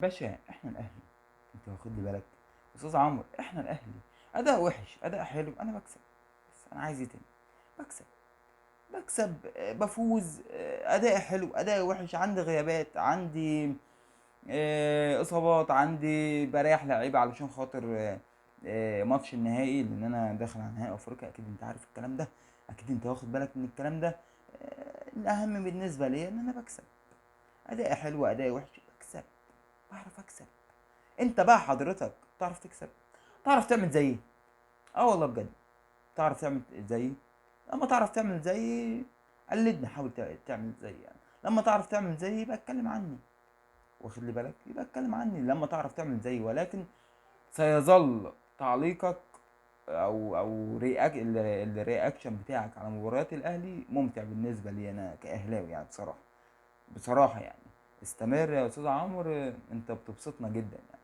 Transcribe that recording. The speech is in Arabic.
باشا احنا الاهلي، انت واخد لي بالك؟ استاذ عمرو، احنا الاهلي. اداء وحش اداء حلو انا بكسب. بس انا عايز ايه تاني؟ بكسب. بكسب، بفوز، اداء حلو اداء وحش، عندي غيابات، عندي اصابات، عندي بريح لعيبه علشان خاطر ماتش النهائي، لان انا داخل على نهائي افريقيا، اكيد انت عارف الكلام ده، اكيد انت واخد بالك من الكلام ده. الاهم بالنسبه لي ان انا بكسب. اداء حلو اداء وحش بكسب، بعرف اكسب. انت بقى حضرتك تعرف تكسب؟ تعرف تعمل زيي؟ اه والله بجد. تعرف تعمل زيي؟ لما تعرف تعمل زيي قلدني، حاول تعمل زيي يعني. لما تعرف تعمل زيي يبقى اتكلم عني، واخد لي بالك؟ يبقى اتكلم عني لما تعرف تعمل زيي. ولكن سيظل تعليقك او الرياكشن بتاعك على مباريات الاهلي ممتع بالنسبه لي انا كاهلاوي يعني، بصراحه. بصراحه يعني. استمر يا استاذ عمرو، انت بتبسطنا جدا يعني.